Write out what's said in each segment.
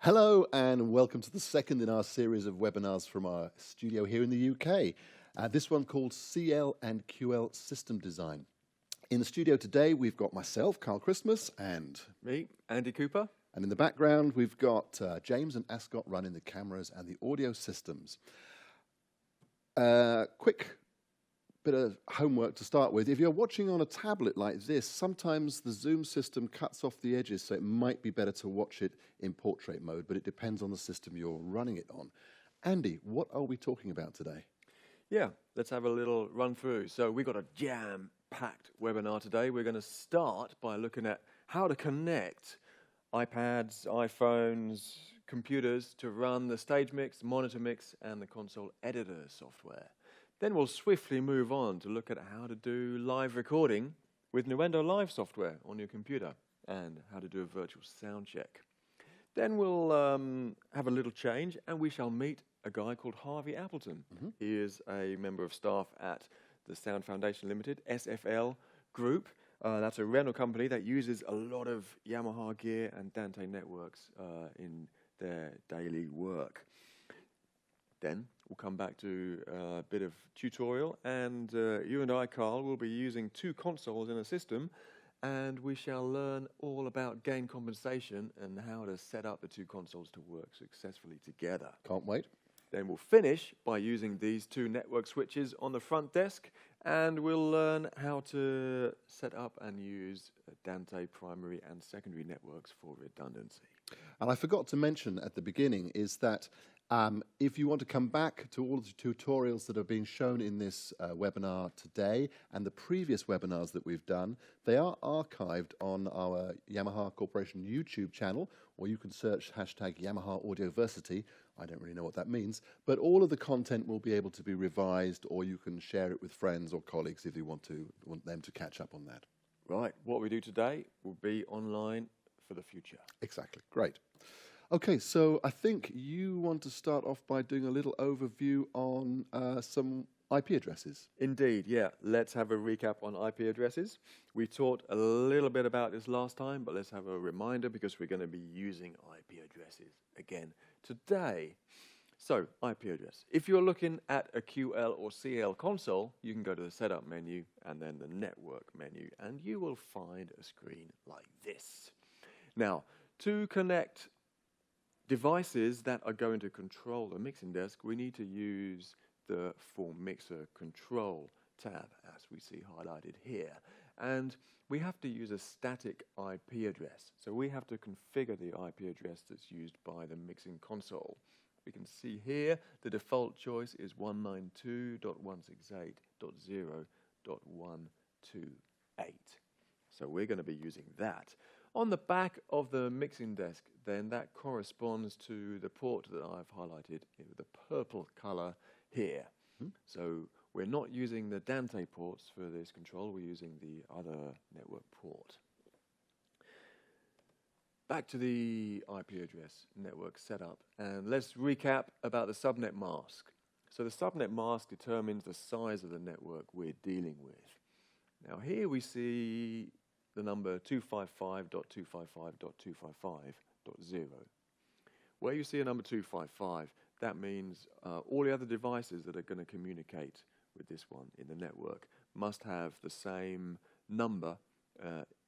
Hello and welcome to the second in our series of webinars from our studio here in the UK. This one called CL and QL System Design. In the studio today we've got myself, Karl Christmas, and me, Andy Cooper. And in the background we've got James and Ascot running the cameras and the audio systems. Quick bit of homework to start with. If you're watching on a tablet like this, sometimes the zoom system cuts off the edges, so it might be better to watch it in portrait mode, but it depends on the system you're running it on. Andy, what are we talking about today? Yeah, let's have a little run through. So we've got a jam-packed webinar today. We're going to start by looking at how to connect iPads, iPhones, computers to run the StageMix, Monitor Mix, and the console editor software. Then we'll swiftly move on to look at how to do live recording with Nuendo Live software on your computer and how to do a virtual sound check. Then we'll have a little change and we shall meet a guy called Harvey Appleton. He is a member of staff at the Sound Foundation Limited, SFL Group. That's a rental company that uses a lot of Yamaha gear and Dante networks in their daily work. Then we'll come back to a bit of tutorial, and you and I, Karl, will be using two consoles in a system, and we shall learn all about gain compensation and how to set up the two consoles to work successfully together. Can't wait. Then we'll finish by using these two network switches on the front desk, and we'll learn how to set up and use Dante primary and secondary networks for redundancy. And I forgot to mention at the beginning is that if you want to come back to all of the tutorials that are being shown in this webinar today and the previous webinars that we've done, they are archived on our Yamaha Corporation YouTube channel, or you can search hashtag Yamaha Audioversity. I don't really know what that means, but all of the content will be able to be revised, or you can share it with friends or colleagues if you want them to catch up on that. Right, what we do today will be online for the future. Exactly, great. Okay, so I think you want to start off by doing a little overview on some IP addresses. Indeed, yeah. Let's have a recap on IP addresses. We talked a little bit about this last time, but let's have a reminder because we're going to be using IP addresses again today. So, IP address. If you're looking at a QL or CL console, you can go to the Setup menu and then the Network menu, and you will find a screen like this. Now, to connect devices that are going to control the mixing desk, we need to use the For Mixer Control tab, as we see highlighted here. And we have to use a static IP address. So we have to configure the IP address that's used by the mixing console. We can see here the default choice is 192.168.0.128. So we're going to be using that. On the back of the mixing desk, then, that corresponds to the port that I've highlighted in the purple color here. So we're not using the Dante ports for this control, we're using the other network port. Back to the IP address network setup, and let's recap about the subnet mask. So the subnet mask determines the size of the network we're dealing with. Now here we see the number 255.255.255.0. Where you see a number 255, that means all the other devices that are going to communicate with this one in the network must have the same number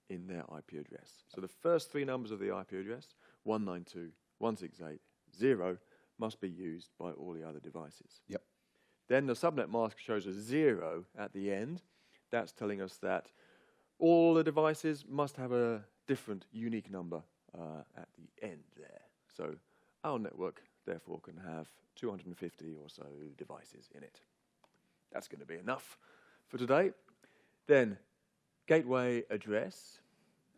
in their IP address. So the first three numbers of the IP address, 192.168.0, must be used by all the other devices. Yep. Then the subnet mask shows a 0 at the end. That's telling us that all the devices must have a different unique number at the end there. So our network, therefore, can have 250 or so devices in it. That's going to be enough for today. Then, gateway address.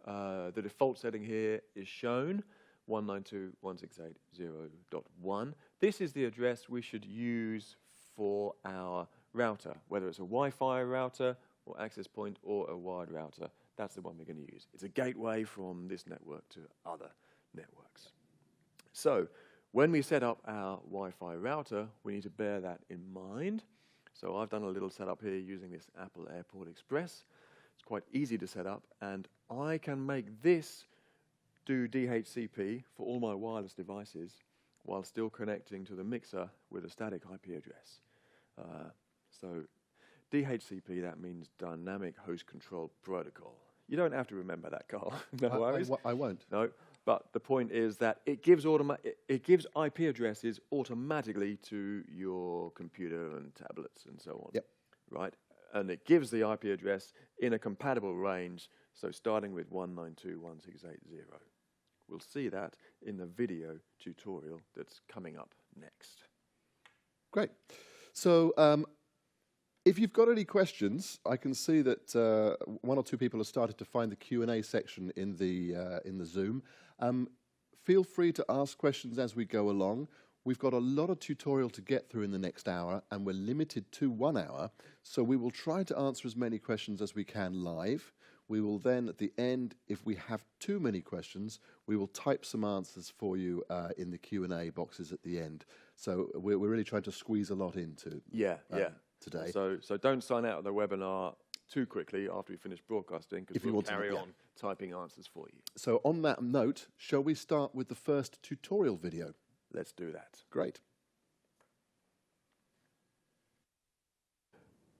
The default setting here is shown, 192.168.0.1. This is the address we should use for our router, whether it's a Wi-Fi router or access point or a wired router. That's the one we're going to use. It's a gateway from this network to other networks. So when we set up our Wi-Fi router, we need to bear that in mind. So I've done a little setup here using this Apple Airport Express. It's quite easy to set up, and I can make this do DHCP for all my wireless devices while still connecting to the mixer with a static IP address. So DHCP, that means Dynamic Host Control Protocol. You don't have to remember that, Karl. No worries. I won't. No, but the point is that it gives IP addresses automatically to your computer and tablets and so on. Yep. Right? And it gives the IP address in a compatible range, so starting with 192.168.0. We'll see that in the video tutorial that's coming up next. Great. So if you've got any questions, I can see that one or two people have started to find the Q&A section in the Zoom. Feel free to ask questions as we go along. We've got a lot of tutorial to get through in the next hour, and we're limited to 1 hour, so we will try to answer as many questions as we can live. We will then, at the end, if we have too many questions, we will type some answers for you in the Q&A boxes at the end. So we're really trying to squeeze a lot into today. So don't sign out of the webinar too quickly after we finish broadcasting, because we'll carry on typing answers for you. So on that note, shall we start with the first tutorial video? Let's do that. Great.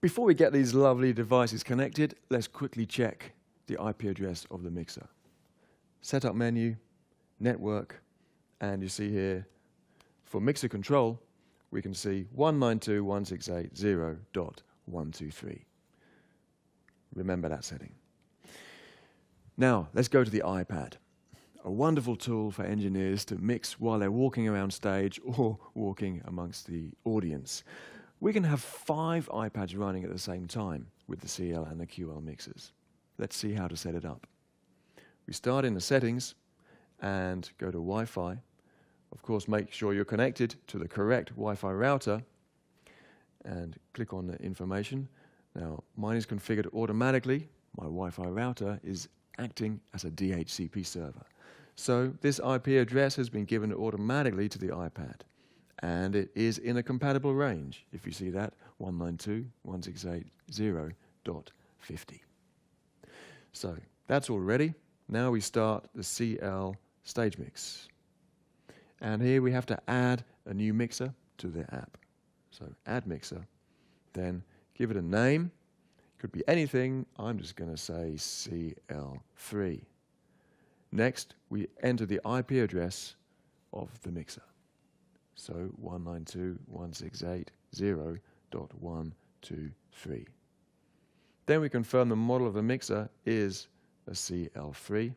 Before we get these lovely devices connected, let's quickly check the IP address of the mixer. Setup menu, network, and you see here, for mixer control, we can see 192.168.0.123. Remember that setting. Now, let's go to the iPad. A wonderful tool for engineers to mix while they're walking around stage or walking amongst the audience. We can have 5 iPads running at the same time with the CL and the QL mixers. Let's see how to set it up. We start in the settings and go to Wi-Fi. Of course, make sure you're connected to the correct Wi-Fi router and click on the information. Now, mine is configured automatically. My Wi-Fi router is acting as a DHCP server. So this IP address has been given automatically to the iPad, and it is in a compatible range. If you see that, 192.168.0.50. So that's all ready. Now we start the CL StageMix. And here we have to add a new mixer to the app. So add mixer, then give it a name. Could be anything. I'm just going to say CL3. Next, we enter the IP address of the mixer. So 192.168.0.123. Then we confirm the model of the mixer is a CL3.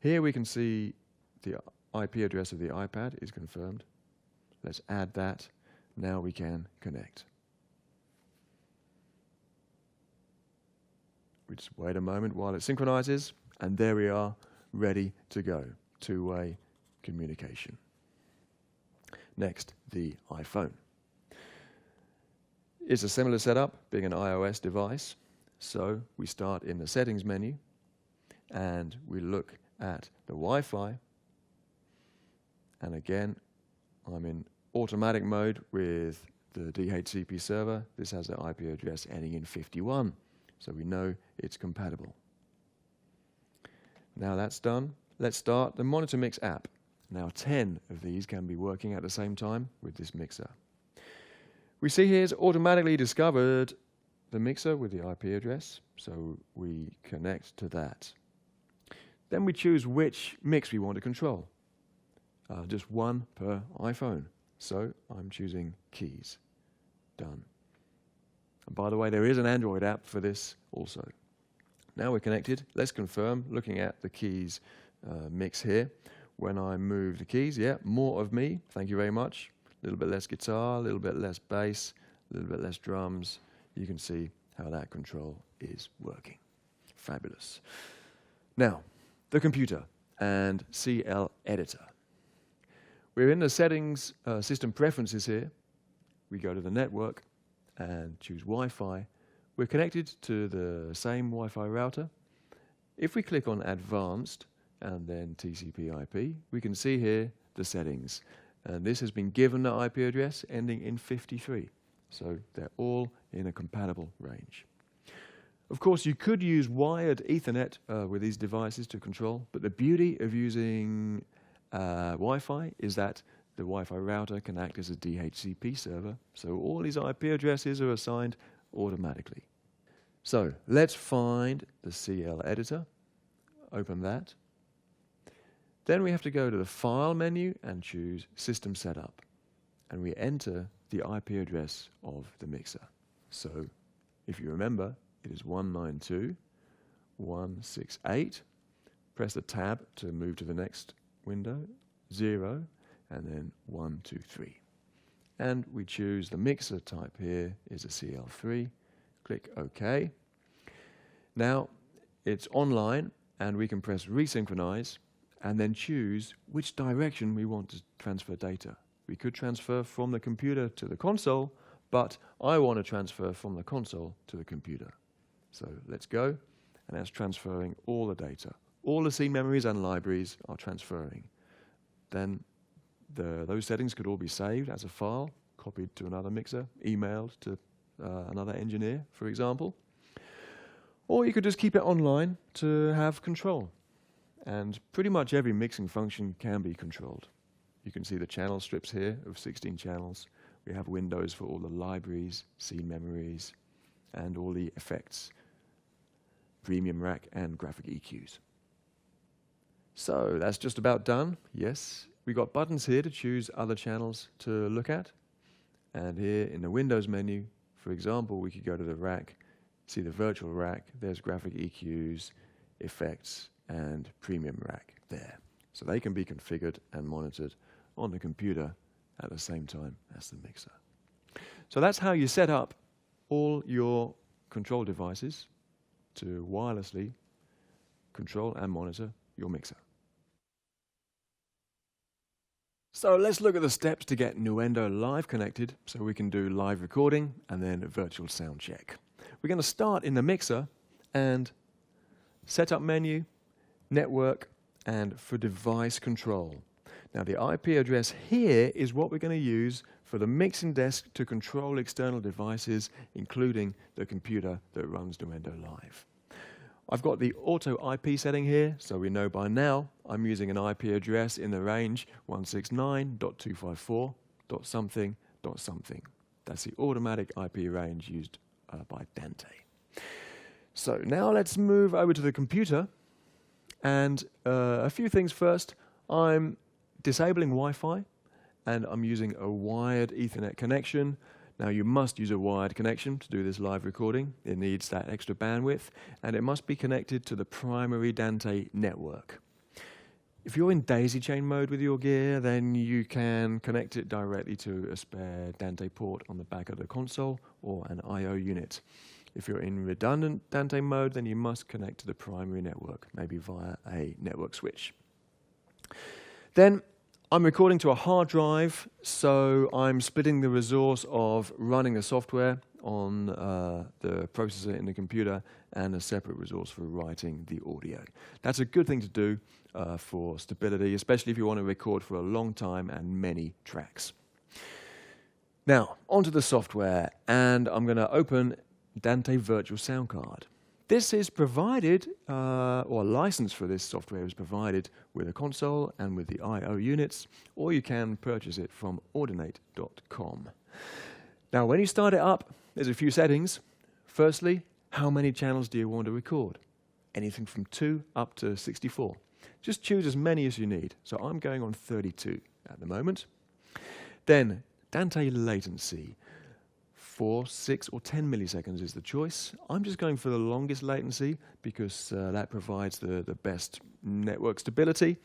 Here we can see the IP address of the iPad is confirmed. Let's add that. Now we can connect. We just wait a moment while it synchronizes, and there we are, ready to go. Two-way communication. Next, the iPhone. It's a similar setup, being an iOS device. So we start in the settings menu, and we look at the Wi-Fi. And again, I'm in automatic mode with the DHCP server. This has the IP address ending in 51, so we know it's compatible. Now that's done, let's start the Monitor Mix app. Now 10 of these can be working at the same time with this mixer. We see here it's automatically discovered the mixer with the IP address, so we connect to that. Then we choose which mix we want to control. Just one per iPhone. So I'm choosing keys. Done. And by the way, there is an Android app for this also. Now we're connected. Let's confirm, looking at the keys mix here. When I move the keys, more of me. Thank you very much. A little bit less guitar, a little bit less bass, a little bit less drums. You can see how that control is working. Fabulous. Now, the computer and CL editor. We're in the settings, system preferences here. We go to the network and choose Wi-Fi. We're connected to the same Wi-Fi router. If we click on Advanced and then TCP/IP, we can see here the settings. And this has been given the IP address ending in 53. So they're all in a compatible range. Of course, you could use wired Ethernet with these devices to control, but the beauty of using Wi-Fi is that the Wi-Fi router can act as a DHCP server, so all these IP addresses are assigned automatically. So let's find the CL editor, open that. Then we have to go to the File menu and choose System Setup, and we enter the IP address of the mixer. So if you remember, it is 192.168. Press the tab to move to the next window, 0, and then 123. And we choose the mixer type here is a CL3. Click OK. Now it's online, and we can press resynchronize and then choose which direction we want to transfer data. We could transfer from the computer to the console, but I want to transfer from the console to the computer. So let's go, and that's transferring all the data. All the scene memories and libraries are transferring. Then those settings could all be saved as a file, copied to another mixer, emailed to another engineer, for example. Or you could just keep it online to have control. And pretty much every mixing function can be controlled. You can see the channel strips here of 16 channels. We have windows for all the libraries, scene memories, and all the effects, premium rack and graphic EQs. So that's just about done. Yes, we got buttons here to choose other channels to look at. And here in the Windows menu, for example, we could go to the rack, see the virtual rack, there's graphic EQs, effects, and premium rack there. So they can be configured and monitored on the computer at the same time as the mixer. So that's how you set up all your control devices to wirelessly control and monitor your mixer. So let's look at the steps to get Nuendo live connected so we can do live recording and then a virtual sound check. We're going to start in the mixer and setup menu, network, and for device control. Now the IP address here is what we're going to use for the mixing desk to control external devices, including the computer that runs Nuendo Live. I've got the auto IP setting here, so we know by now I'm using an IP address in the range 169.254.something.something. That's the automatic IP range used by Dante. So now let's move over to the computer, and a few things first. I'm disabling Wi-Fi, and I'm using a wired Ethernet connection. Now you must use a wired connection to do this live recording. It needs that extra bandwidth, and it must be connected to the primary Dante network. If you're in daisy chain mode with your gear, then you can connect it directly to a spare Dante port on the back of the console or an I/O unit. If you're in redundant Dante mode, then you must connect to the primary network, maybe via a network switch. Then I'm recording to a hard drive, so I'm splitting the resource of running the software on the processor in the computer and a separate resource for writing the audio. That's a good thing to do for stability, especially if you want to record for a long time and many tracks. Now, onto the software, and I'm going to open Dante Virtual Sound Card. This is provided, or a license for this software is provided with a console and with the I/O units, or you can purchase it from ordinate.com. Now, when you start it up, there's a few settings. Firstly, how many channels do you want to record? Anything from 2 up to 64. Just choose as many as you need. So I'm going on 32 at the moment. Then, Dante latency. 4, 6, or 10 milliseconds is the choice. I'm just going for the longest latency because that provides the best network stability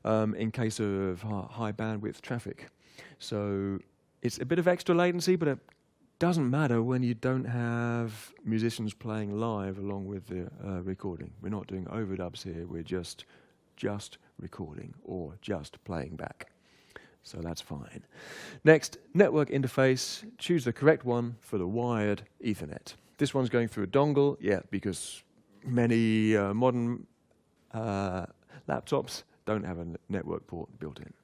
in case of high bandwidth traffic. So it's a bit of extra latency, but it doesn't matter when you don't have musicians playing live along with the recording. We're not doing overdubs here, we're just recording or just playing back. So that's fine. Next, network interface. Choose the correct one for the wired Ethernet. This one's going through a dongle, because many modern laptops don't have a network port built in.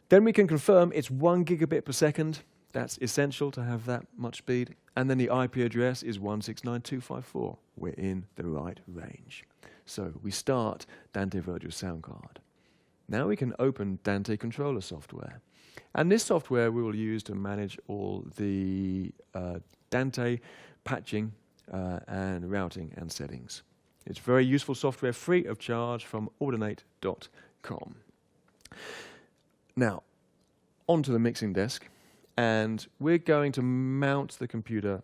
Then we can confirm it's 1 gigabit per second That's essential to have that much speed. And then the IP address is 169.254. We're in the right range. So we start Dante Virtual Sound Card. Now we can open Dante Controller software. And this software we will use to manage all the Dante patching and routing and settings. It's very useful software, free of charge, from Audinate.com. Now, onto the mixing desk, and we're going to mount the computer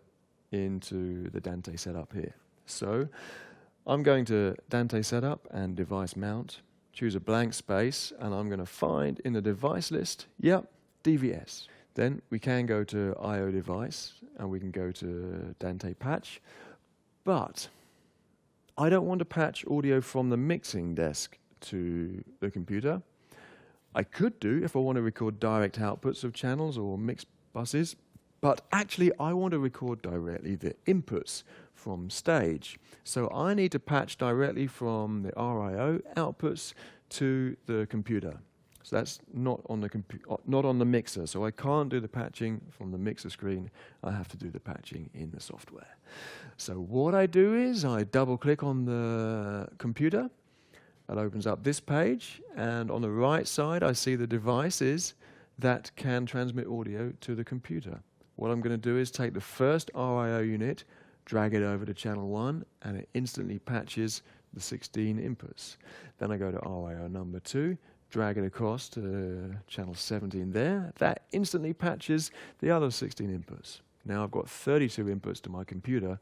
into the Dante setup here. So I'm going to Dante Setup and Device Mount, choose a blank space, and I'm going to find in the device list, DVS. Then we can go to IO device, and we can go to Dante Patch, but I don't want to patch audio from the mixing desk to the computer. I could do if I want to record direct outputs of channels or mix buses, but actually I want to record directly the inputs from stage. So I need to patch directly from the RIO outputs to the computer. So that's not on the mixer. So I can't do the patching from the mixer screen. I have to do the patching in the software. So what I do is I double click on the computer. That opens up this page, and on the right side I see the devices that can transmit audio to the computer. What I'm going to do is take the first RIO unit, drag it over to channel 1, and it instantly patches the 16 inputs. Then I go to RIO number 2, drag it across to channel 17 there. That instantly patches the other 16 inputs. Now I've got 32 inputs to my computer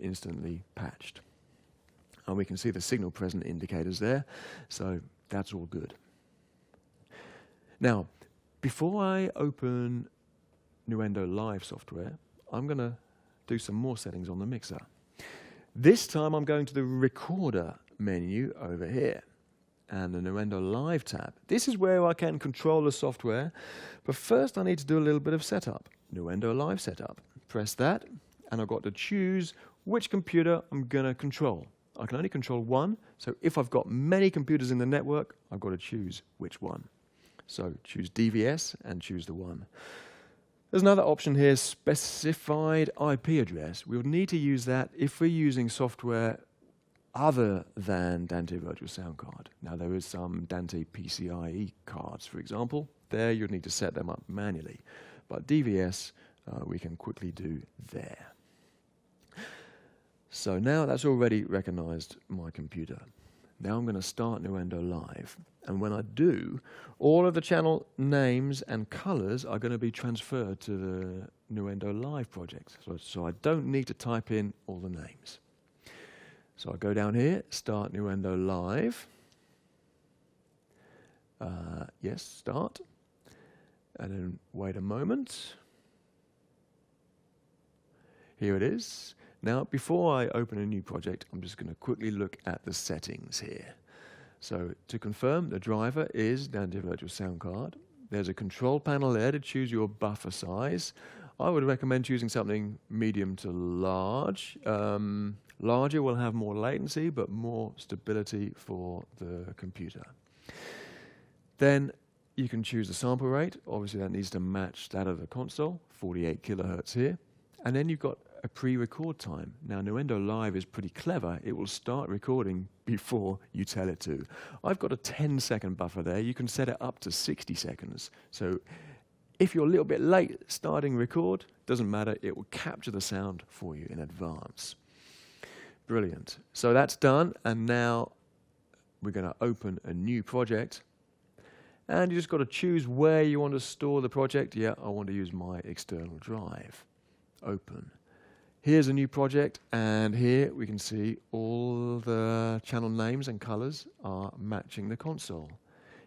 instantly patched. And we can see the signal present indicators there, so that's all good. Now, before I open Nuendo Live software, I'm going to do some more settings on the mixer. This time I'm going to the Recorder menu over here, and the Nuendo Live tab. This is where I can control the software, but first I need to do a little bit of setup. Nuendo Live Setup. Press that, and I've got to choose which computer I'm going to control. I can only control one, so if I've got many computers in the network, I've got to choose which one. So choose DVS and choose the one. There's another option here, specified IP address. We would need to use that if we're using software other than Dante Virtual Sound Card. Now there is some Dante PCIe cards, for example. There you'd need to set them up manually. But DVS we can quickly do there. So now that's already recognized my computer. Now I'm going to start Nuendo Live. And when I do, all of the channel names and colors are going to be transferred to the Nuendo Live project. So I don't need to type in all the names. So I go down here, start Nuendo Live. Yes, start. And then wait a moment. Here it is. Now, before I open a new project, I'm just going to quickly look at the settings here. So to confirm, the driver is Dante Virtual Sound Card. There's a control panel there to choose your buffer size. I would recommend choosing something medium to large. Larger will have more latency, but more stability for the computer. Then you can choose the sample rate. Obviously, that needs to match that of the console, 48 kilohertz here. And then you've got a pre-record time. Now, Nuendo Live is pretty clever. It will start recording before you tell it to. I've got a 10-second buffer there. You can set it up to 60 seconds. So if you're a little bit late starting record, doesn't matter. It will capture the sound for you in advance. Brilliant. So that's done. And now we're going to open a new project. And you just got to choose where you want to store the project. Yeah, I want to use my external drive. Open. Here's a new project, and here we can see all the channel names and colors are matching the console.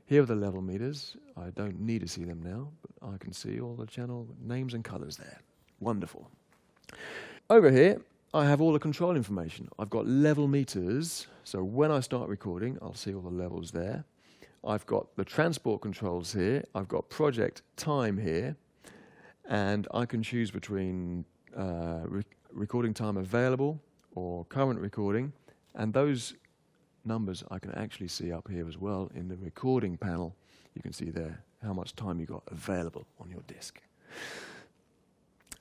Here are the level meters. I don't need to see them now, but I can see all the channel names and colors there. Wonderful. Over here, I have all the control information. I've got level meters, so when I start recording, I'll see all the levels there. I've got the transport controls here. I've got project time here, and I can choose between recording time available or current recording, and those numbers I can actually see up here as well in the recording panel. You can see there how much time you got available on your disk.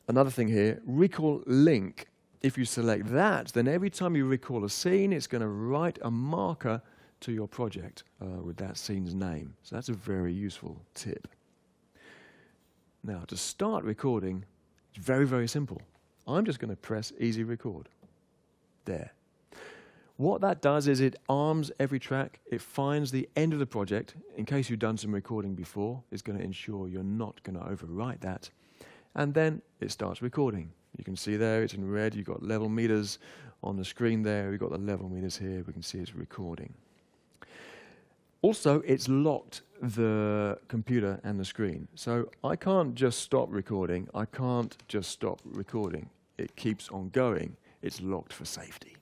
another thing here, recall link. If you select that, then every time you recall a scene, it's going to write a marker to your project with that scene's name. So that's a very useful tip. Now, to start recording, it's very, very simple. I'm just going to press easy record. There. What that does is it arms every track. It finds the end of the project. In case you've done some recording before, it's going to ensure you're not going to overwrite that. And then it starts recording. You can see there, it's in red. You've got level meters on the screen there. We've got the level meters here. We can see it's recording. Also, it's locked the computer and the screen. So I can't just stop recording. I can't just stop recording. It keeps on going. It's locked for safety.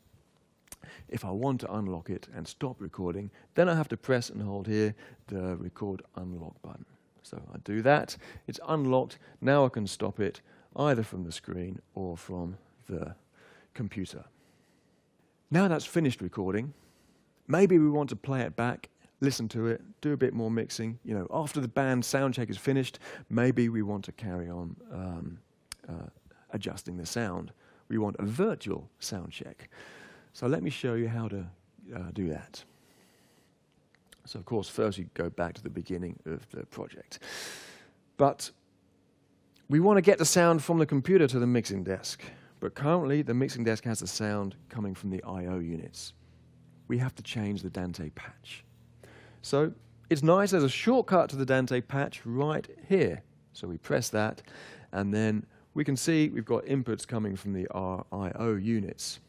If I want to unlock it and stop recording, then I have to press and hold here the record unlock button. So I do that. It's unlocked. Now I can stop it either from the screen or from the computer. Now that's finished recording, maybe we want to play it back, listen to it, do a bit more mixing. You know, after the band sound check is finished, maybe we want to carry on adjusting the sound. We want a virtual sound check. So let me show you how to do that. So of course, first you go back to the beginning of the project. But we want to get the sound from the computer to the mixing desk. But currently, the mixing desk has the sound coming from the I/O units. We have to change the Dante patch. So it's nice, there's a shortcut to the Dante patch right here. So we press that, and then we can see we've got inputs coming from the I/O units.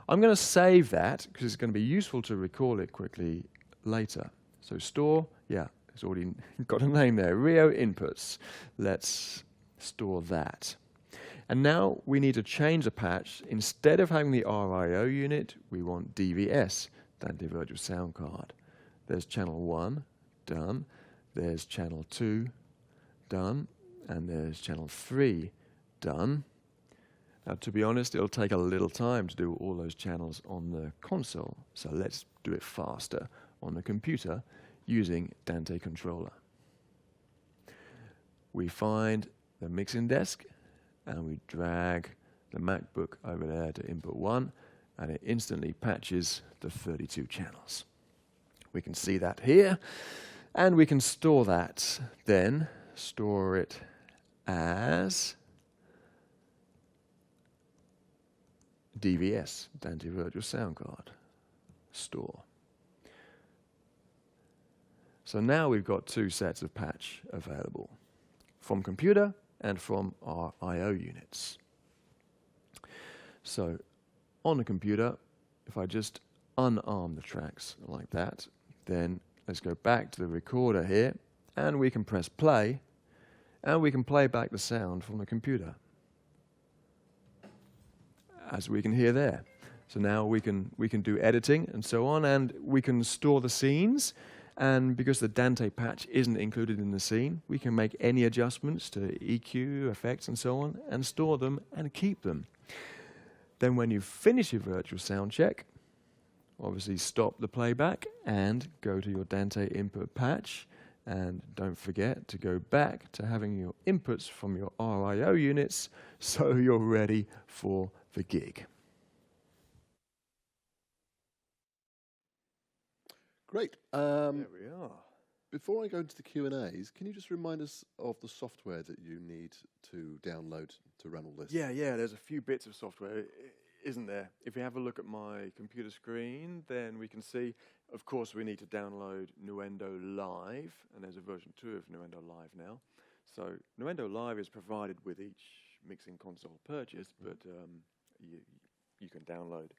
I'm going to save that because it's going to be useful to recall it quickly later. So store, yeah, it's already got a name there, Rio inputs. Let's store that. And now we need to change the patch. Instead of having the RIO unit, we want DVS, Dante Virtual Sound Card. There's channel 1, done. There's channel 2, done. And there's channel 3, done. Now, to be honest, it'll take a little time to do all those channels on the console. So let's do it faster on the computer using Dante Controller. We find the mixing desk and we drag the MacBook over there to input 1, and it instantly patches the 32 channels. We can see that here, and we can store that. Then store it as DVS, Dante Virtual Sound Card. Store. So now we've got two sets of patch available, from computer and from our I/O units. So on the computer, if I just unarm the tracks like that, then let's go back to the recorder here, and we can press play, and we can play back the sound from the computer, as we can hear there. So now we can do editing and so on, and we can store the scenes. And because the Dante patch isn't included in the scene, we can make any adjustments to EQ, effects, and so on, and store them and keep them. Then when you finish your virtual sound check, obviously stop the playback and go to your Dante input patch. And don't forget to go back to having your inputs from your RIO units so you're ready for the gig. Great. There we are. Before I go into the Q&As, can you just remind us of the software that you need to download to run all this? Yeah, there's a few bits of software, isn't there? If you have a look at my computer screen, then we can see, of course, we need to download Nuendo Live, and there's a version 2 of Nuendo Live now. So Nuendo Live is provided with each mixing console purchase, but you can download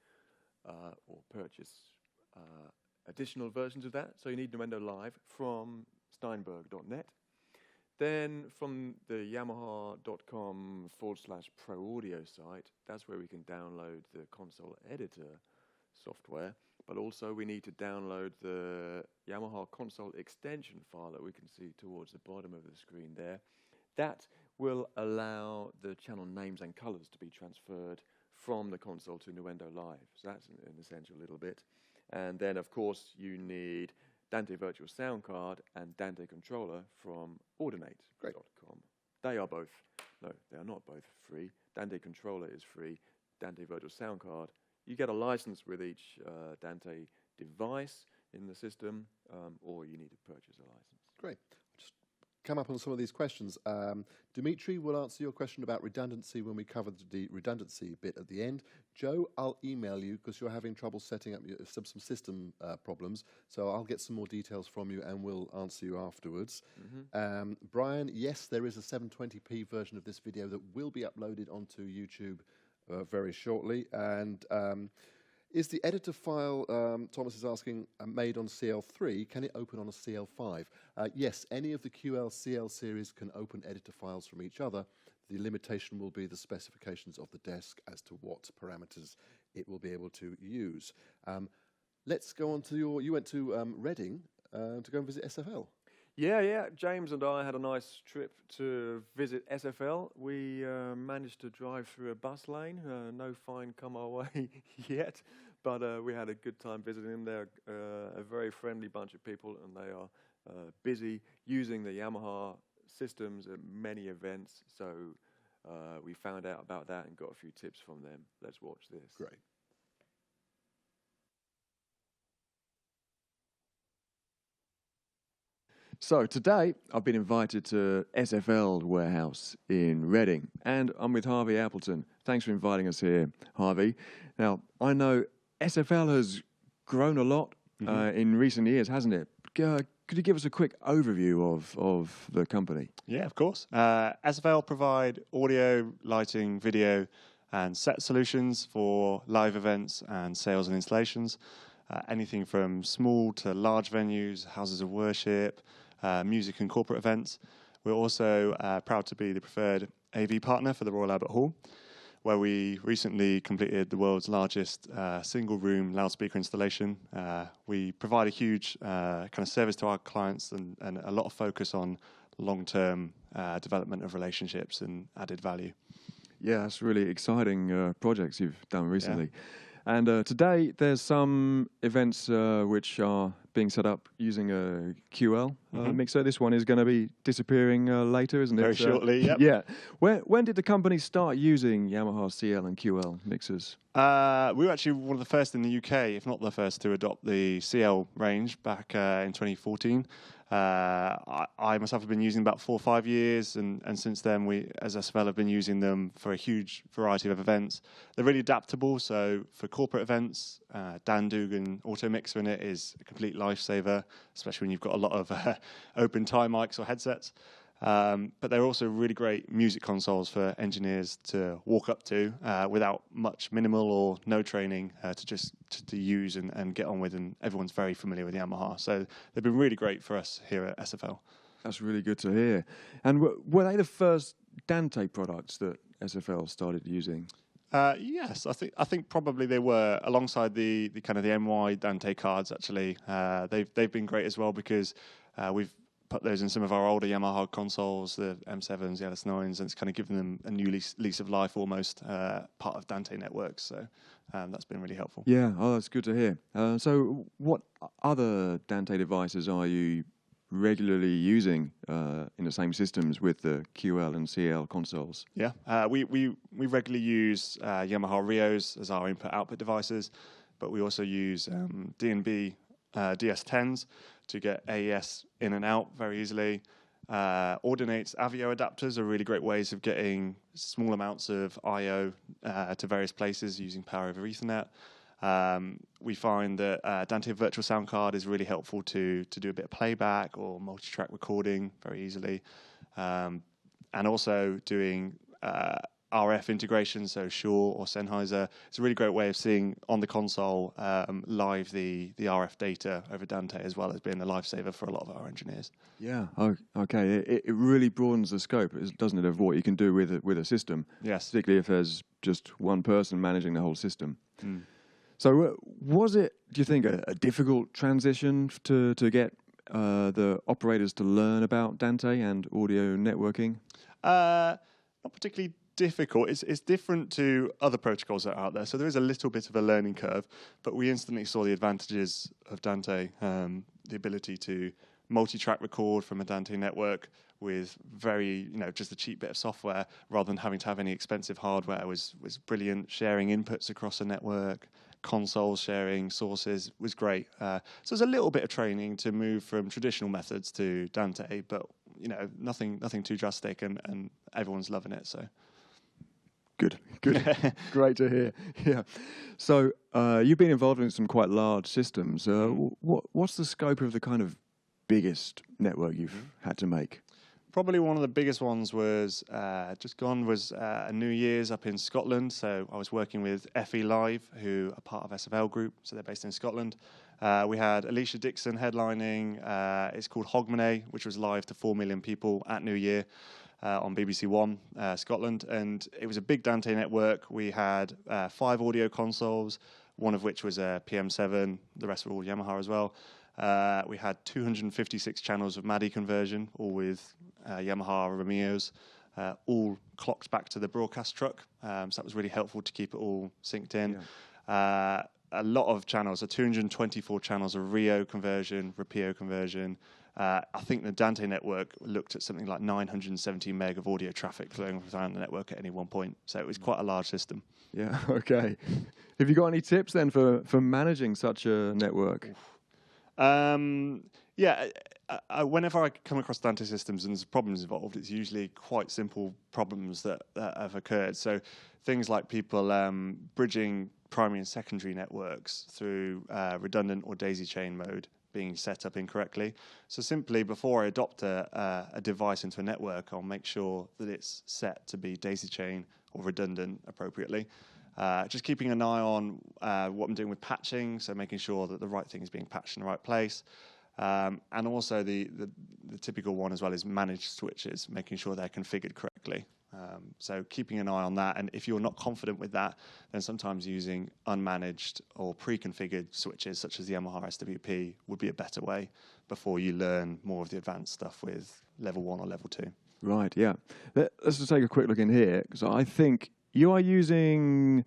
or purchase additional versions of that. So you need Nuendo Live from steinberg.net. Then from the yamaha.com/pro audio site, that's where we can download the console editor software. But also we need to download the Yamaha console extension file that we can see towards the bottom of the screen there. That will allow the channel names and colors to be transferred from the console to Nuendo Live. So that's an essential little bit. And then, of course, you need Dante Virtual Sound Card and Dante Controller from Ordinate.com. they are both, no, they are not both free. Dante Controller is free. Dante Virtual Sound Card. You get a license with each Dante device in the system, or you need to purchase a license. Great. Just come up on some of these questions. Dimitri will answer your question about redundancy when we cover the redundancy bit at the end. Joe, I'll email you because you're having trouble setting up some system problems. So I'll get some more details from you and we'll answer you afterwards. Brian, yes, there is a 720p version of this video that will be uploaded onto YouTube very shortly. And is the editor file, Thomas is asking, made on CL3? Can it open on a CL5? Yes, any of the QL-CL series can open editor files from each other. The limitation will be the specifications of the desk as to what parameters it will be able to use. Let's go on to you went to Reading to go and visit SFL. Yeah. James and I had a nice trip to visit SFL. We managed to drive through a bus lane. No fine come our way yet, but we had a good time visiting them. They're a very friendly bunch of people, and they are busy using the Yamaha systems at many events. So we found out about that and got a few tips from them. Let's watch this. Great. So today I've been invited to SFL warehouse in Reading, and I'm with Harvey Appleton. Thanks for inviting us here, Harvey. Now, I know SFL has grown a lot in recent years, hasn't it? Could you give us a quick overview of the company? Yeah, of course. SFL provide audio, lighting, video, and set solutions for live events and sales and installations. Anything from small to large venues, houses of worship, music and corporate events. We're also proud to be the preferred AV partner for the Royal Albert Hall, where we recently completed the world's largest single-room loudspeaker installation. We provide a huge kind of service to our clients and a lot of focus on long-term development of relationships and added value. Yeah, that's really exciting projects you've done recently. Yeah. And today there's some events which are being set up using a QL mixer. This one is going to be disappearing later, isn't it? Very shortly, yep. Yeah. When did the company start using Yamaha CL and QL mixers? We were actually one of the first in the UK, if not the first, to adopt the CL range back in 2014. I myself have been using them about 4 or 5 years, and since then we, as SFL, have been using them for a huge variety of events. They're really adaptable, so for corporate events, Dan Dugan Auto Mixer in it is a complete lifesaver, especially when you've got a lot of open tie mics or headsets. But they're also really great music consoles for engineers to walk up to without much minimal or no training to use and get on with, and everyone's very familiar with Yamaha. So they've been really great for us here at SFL. That's really good to hear. And were they the first Dante products that SFL started using? Yes, I think probably they were, alongside the kind of the MY Dante cards. Actually, they've been great as well, because we've put those in some of our older Yamaha consoles, the M7s, the LS9s, and it's kind of given them a new lease of life, almost part of Dante networks. So that's been really helpful. Yeah, that's good to hear. So what other Dante devices are you regularly using in the same systems with the QL and CL consoles? Yeah, we regularly use Yamaha Rios as our input-output devices, but we also use D&B DS10s to get AES in and out very easily. Ordinate's Avio adapters are really great ways of getting small amounts of I/O to various places using power over Ethernet. We find that Dante Virtual Sound Card is really helpful to do a bit of playback or multi-track recording very easily. And also doing RF integration, so Shure or Sennheiser. It's a really great way of seeing on the console live the RF data over Dante, as well as being a lifesaver for a lot of our engineers. Yeah, okay. It really broadens the scope, doesn't it, of what you can do with a system? Yes. Particularly if there's just one person managing the whole system. Mm. So was it, do you think, a difficult transition to get the operators to learn about Dante and audio networking? Not particularly difficult. It's different to other protocols that are out there, so there is a little bit of a learning curve, but we instantly saw the advantages of Dante, the ability to multi-track record from a Dante network with very, just a cheap bit of software rather than having to have any expensive hardware was brilliant. Sharing inputs across a network, consoles sharing sources was great. So there's a little bit of training to move from traditional methods to Dante, but nothing too drastic, and everyone's loving it. So good, great to hear. Yeah. So you've been involved in some quite large systems. What's the scope of the kind of biggest network you've had to make? Probably one of the biggest ones was a New Year's up in Scotland. So I was working with FE Live, who are part of SFL Group, so they're based in Scotland. We had Alicia Dixon headlining. It's called Hogmanay, which was live to 4 million people at New Year on BBC One, Scotland. And it was a big Dante network. We had 5 audio consoles, one of which was a PM7. The rest were all Yamaha as well. We had 256 channels of MADI conversion, all with Yamaha Ramios, all clocked back to the broadcast truck. So that was really helpful to keep it all synced in. Yeah. A lot of channels, so 224 channels of Rio conversion, Rapio conversion. I think the Dante network looked at something like 970 meg of audio traffic flowing around the network at any one point. So it was quite a large system. Yeah, okay. Have you got any tips then for managing such a network? Whenever I come across Dante systems and there's problems involved, it's usually quite simple problems that have occurred. So things like people bridging primary and secondary networks through redundant or daisy chain mode being set up incorrectly. So simply before I adopt a device into a network, I'll make sure that it's set to be daisy chain or redundant appropriately. Just keeping an eye on what I'm doing with patching, so making sure that the right thing is being patched in the right place. And also the typical one as well is managed switches, making sure they're configured correctly. So keeping an eye on that, and if you're not confident with that, then sometimes using unmanaged or pre-configured switches such as the Yamaha SWP would be a better way before you learn more of the advanced stuff with level 1 or level 2. Right, yeah. Let's just take a quick look in here, because I think you are using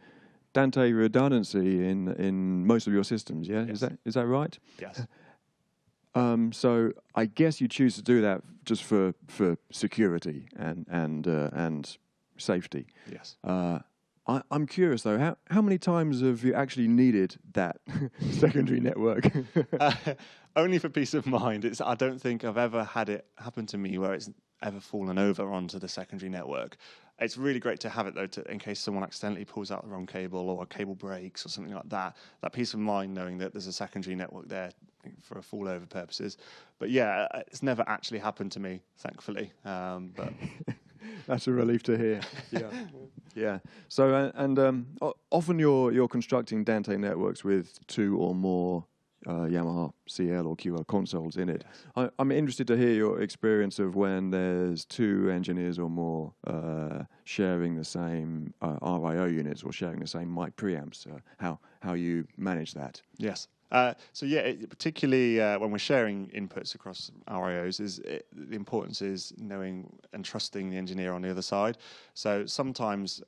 Dante redundancy in most of your systems, yeah? Yes. Is that right? Yes. So I guess you choose to do that just for security and safety. Yes. I'm curious though, how many times have you actually needed that secondary network? Only for peace of mind. I don't think I've ever had it happen to me where it's ever fallen over onto the secondary network. It's really great to have it though, in case someone accidentally pulls out the wrong cable or a cable breaks or something like that. That peace of mind knowing that there's a secondary network there for fallover purposes. But yeah, it's never actually happened to me, thankfully. But that's a relief to hear. Yeah, yeah. So often you're constructing Dante networks with 2 or more Yamaha CL or QL consoles in it. Yes. I'm interested to hear your experience of when there's 2 engineers or more sharing the same RIO units or sharing the same mic preamps. How you manage that? Yes. Particularly when we're sharing inputs across RIOs, the importance is knowing and trusting the engineer on the other side. So sometimes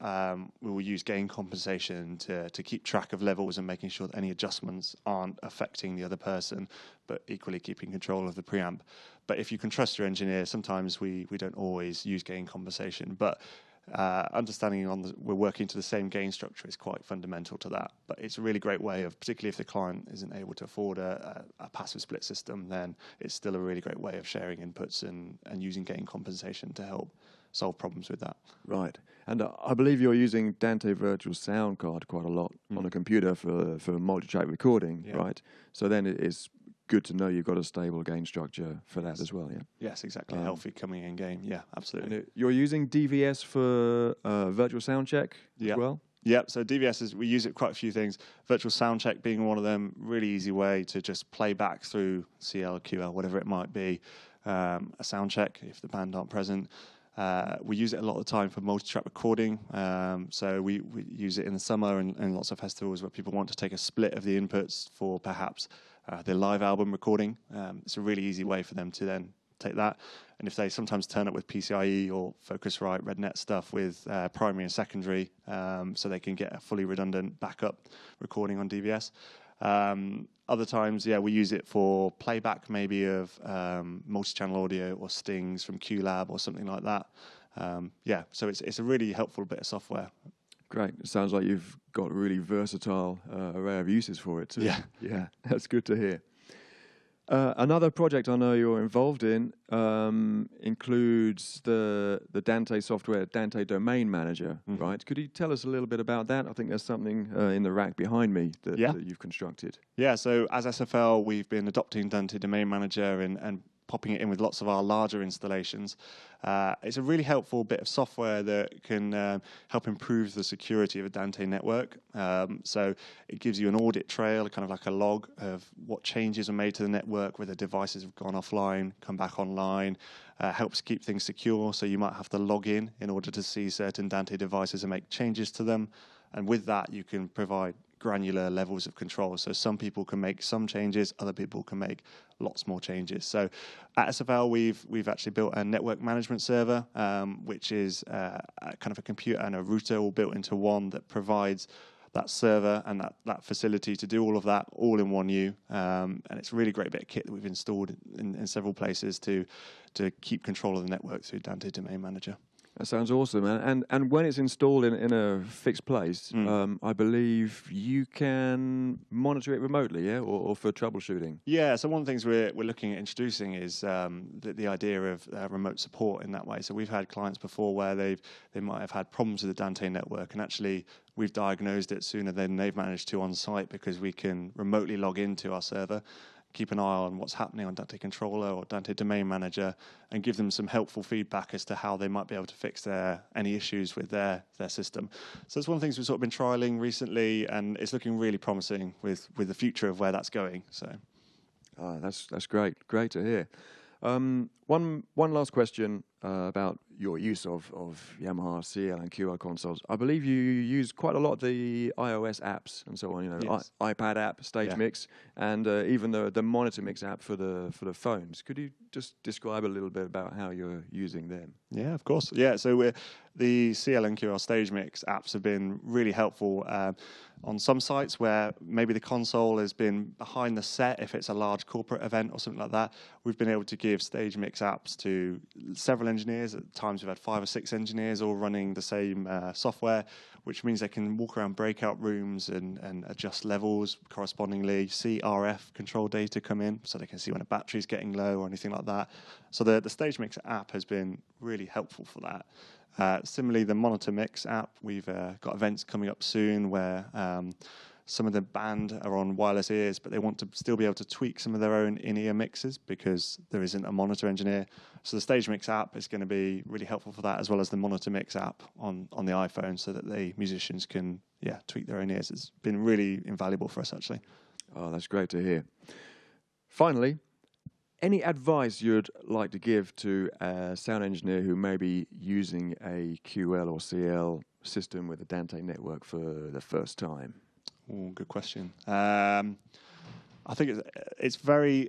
we will use gain compensation to keep track of levels and making sure that any adjustments aren't affecting the other person, but equally keeping control of the preamp. But if you can trust your engineer, sometimes we don't always use gain compensation, but understanding we're working to the same gain structure is quite fundamental to that. But it's a really great way of, particularly if the client isn't able to afford a passive split system, then it's still a really great way of sharing inputs and using gain compensation to help solve problems with that. Right. And I believe you're using Dante Virtual Sound Card quite a lot on a computer for multi-track recording, right? So then it's good to know you've got a stable gain structure for that as well, yeah? Yes, exactly. Healthy coming in gain, yeah, absolutely. And you're using DVS for virtual sound check as well? Yeah, so DVS we use it quite a few things. Virtual sound check being one of them, really easy way to just play back through CL, QL, whatever it might be, a sound check if the band aren't present. We use it a lot of the time for multi-track recording. So we use it in the summer and lots of festivals where people want to take a split of the inputs for perhaps their live album recording. It's a really easy way for them to then take that. And if they sometimes turn up with PCIe or Focusrite, RedNet stuff with primary and secondary, so they can get a fully redundant backup recording on DVS. Other times, we use it for playback, maybe of multi-channel audio or stings from QLab or something like that. So it's a really helpful bit of software. Great. It sounds like you've got a really versatile array of uses for it too. Yeah, that's good to hear. Another project I know you're involved in includes the Dante software, Dante Domain Manager, right? Could you tell us a little bit about that? I think there's something in the rack behind me that you've constructed. Yeah, so as SFL, we've been adopting Dante Domain Manager and popping it in with lots of our larger installations. It's a really helpful bit of software that can help improve the security of a Dante network. So it gives you an audit trail, kind of like a log of what changes are made to the network, whether devices have gone offline, come back online, helps keep things secure. So you might have to log in order to see certain Dante devices and make changes to them. And with that, you can provide granular levels of control. So some people can make some changes, other people can make lots more changes. So at SFL, we've actually built a network management server, which is kind of a computer and a router all built into one that provides that server and that facility to do all of that all in one U. And it's a really great bit of kit that we've installed in several places to keep control of the network through Dante Domain Manager. That sounds awesome. And when it's installed in a fixed place, I believe you can monitor it remotely, yeah, or for troubleshooting. Yeah, so one of the things we're looking at introducing is the idea of remote support in that way. So we've had clients before where they might have had problems with the Dante network, and actually we've diagnosed it sooner than they've managed to on site because we can remotely log into our server, keep an eye on what's happening on Dante Controller or Dante Domain Manager, and give them some helpful feedback as to how they might be able to fix any issues with their system. So it's one of the things we've sort of been trialing recently, and it's looking really promising with the future of where that's going. So, that's great to hear. One last question about your use of Yamaha CL and QR consoles. I believe you use quite a lot of the iOS apps and so on. Yes. iPad app, StageMix, and even the Monitor Mix app for the phones. Could you just describe a little bit about how you're using them? Yeah, of course. Yeah, so the CL and QR StageMix apps have been really helpful on some sites where maybe the console has been behind the set. If it's a large corporate event or something like that, we've been able to give StageMix apps to several engineers. At times we've had 5 or 6 engineers all running the same software, which means they can walk around breakout rooms and adjust levels correspondingly, see RF control data come in so they can see when a battery's getting low or anything like that. So the StageMix app has been really helpful for that. Similarly, the Monitor Mix app, we've got events coming up soon where some of the band are on wireless ears, but they want to still be able to tweak some of their own in-ear mixes because there isn't a monitor engineer. So the StageMix app is going to be really helpful for that, as well as the Monitor Mix app on the iPhone, so that the musicians can tweak their own ears. It's been really invaluable for us, actually. Oh, that's great to hear. Finally, any advice you'd like to give to a sound engineer who may be using a QL or CL system with a Dante network for the first time? Oh, good question. I think it's very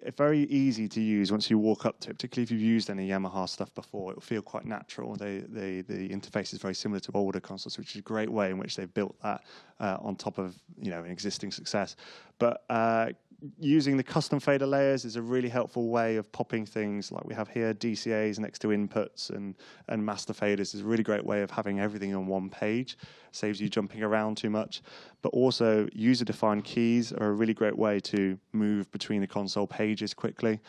easy to use once you walk up to it, particularly if you've used any Yamaha stuff before. It will feel quite natural. The interface is very similar to older consoles, which is a great way in which they've built that on top of an existing success. But using the custom fader layers is a really helpful way of popping things like we have here, DCAs next to inputs and master faders is a really great way of having everything on one page. Saves you jumping around too much. But also user-defined keys are a really great way to move between the console pages quickly.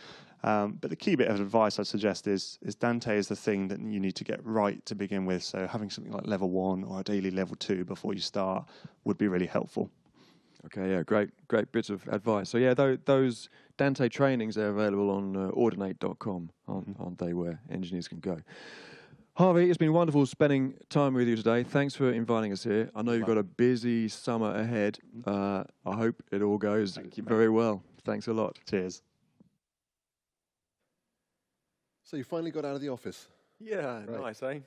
But the key bit of advice I'd suggest is Dante is the thing that you need to get right to begin with. So having something like level 1 or ideally level 2 before you start would be really helpful. Okay, yeah, great bits of advice. So yeah, those Dante trainings are available on ordinate.com, aren't they, where engineers can go. Harvey, it's been wonderful spending time with you today. Thanks for inviting us here. I know you've got a busy summer ahead. I hope it all goes very well. Thanks a lot. Cheers. So you finally got out of the office. Yeah, Right. nice, eh?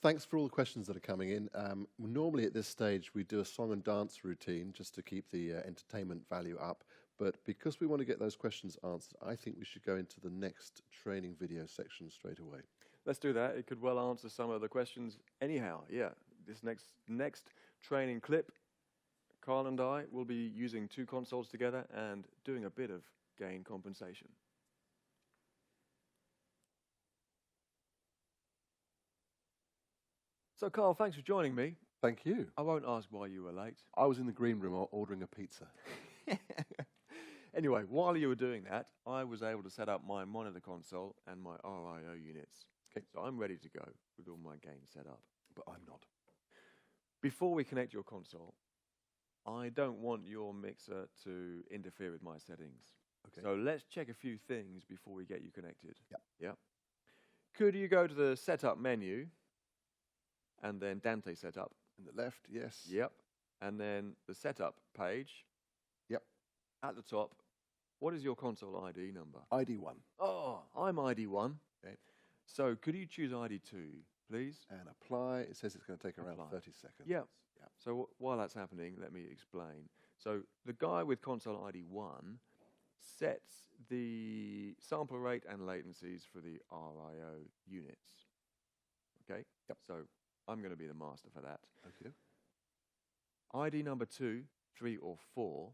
Thanks for all the questions that are coming in. Normally at this stage we do a song and dance routine just to keep the entertainment value up. But because we want to get those questions answered, I think we should go into the next training video section straight away. Let's do that. It could well answer some of the questions anyhow. Yeah, this next training clip Karl and I will be using two consoles together and doing a bit of gain compensation. So, Karl, thanks for joining me. Thank you. I won't ask why you were late. I was in the green room ordering a pizza. Anyway, while you were doing that, I was able to set up my monitor console and my RIO units. Okay. So I'm ready to go with all my gain set up. But I'm not. Before we connect your console, I don't want your mixer to interfere with my settings. Okay. So let's check a few things before we get you connected. Yep. Could you go to the setup menu and then Dante setup? In the left, yes. Yep. And then the setup page. Yep. At the top, what is your console ID number? ID 1. Oh, I'm ID 1. Okay. So could you choose ID 2, please? And apply. It says it's going to take around Apply. 30 seconds. Yeah. So while that's happening, let me explain. So the guy with console ID 1 sets the sample rate and latencies for the RIO units. Okay? Yep. So I'm going to be the master for that. Okay. ID number 2, 3, or 4,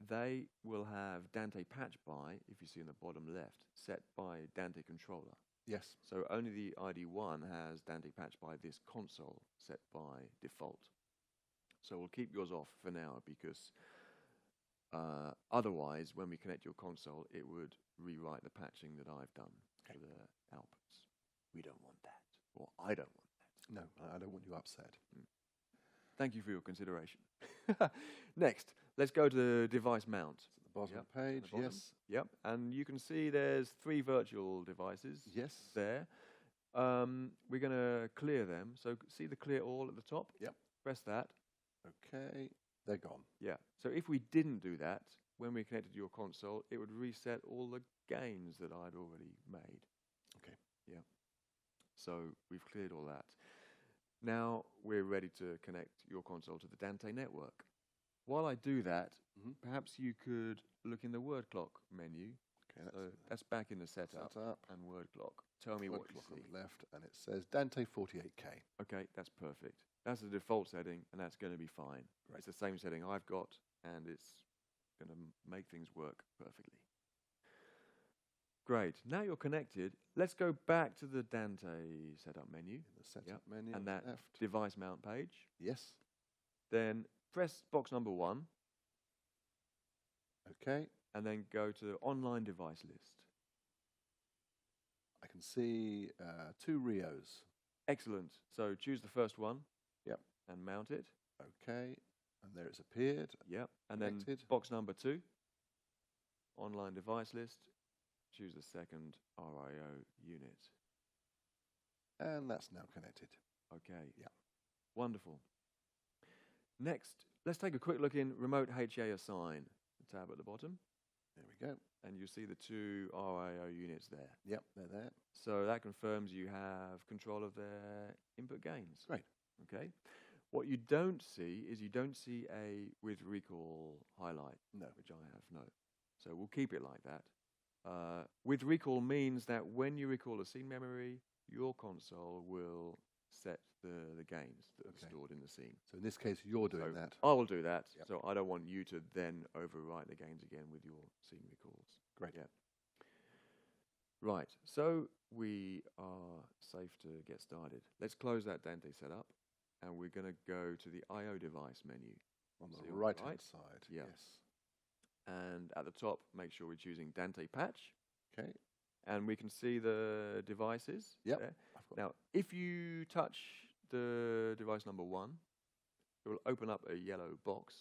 they will have Dante patch by, if you see in the bottom left, set by Dante controller. Yes. So only the ID 1 has Dante patch by this console set by default. So we'll keep yours off for now because otherwise, when we connect your console, it would rewrite the patching that I've done for the outputs. We don't want that. Or I don't want that. No, I don't want you upset. Thank you for your consideration. Next, let's go to the device mount. At the bottom Yep, of the page, at the bottom. yes. Yep, and you can see there's 3 virtual devices Yes. there. We're going to clear them. So see the clear all at the top? Yep. Press that. Okay. They're gone. Yeah. So if we didn't do that, when we connected to your console, it would reset all the gains that I'd already made. Okay. Yeah. So we've cleared all that. Now we're ready to connect your console to the Dante network. While I do that, perhaps you could look in the word clock menu. Okay, So that's back in the setup setup. and word clock. Tell me Word what you clock on see. the left, and it says Dante 48K. Okay, that's perfect. That's the default setting, and that's going to be fine. Great. It's the same setting I've got, and it's going to make things work perfectly. Great. Now you're connected. Let's go back to the Dante setup menu. In the setup menu on And the that left. device mount page. Yes. Then press box number 1, Okay. and then go to the online device list. I can see 2 Rios. Excellent. So choose the first one. Yep. And mount it. Okay. And there it's appeared. Yep. And then Connected. box number 2, online device list. Choose the second RIO unit. And that's now connected. Okay. Yeah. Wonderful. Next, let's take a quick look in Remote HA Assign, the tab at the bottom, There we go. and you see the 2 RIO units there. Yep, they're there. So that confirms you have control of their input gains. Great. Okay. What you don't see is you don't see a with recall highlight, No. which I have, no. So we'll keep it like that. With recall means that when you recall a scene memory, your console will set the gains that are stored in the scene. So in this case, you're doing So that. I will do that. Yep. So I don't want you to then overwrite the gains again with your scene recalls. Great. Yeah. Right. So we are safe to get started. Let's close that Dante setup, and we're going to go to the I/O device menu. On See the on the right-hand right? side. Yeah. Yes. And at the top, make sure we're choosing Dante patch. Okay. And we can see the devices Yep. there. I've got Now, if you touch the device number 1, it will open up a yellow box.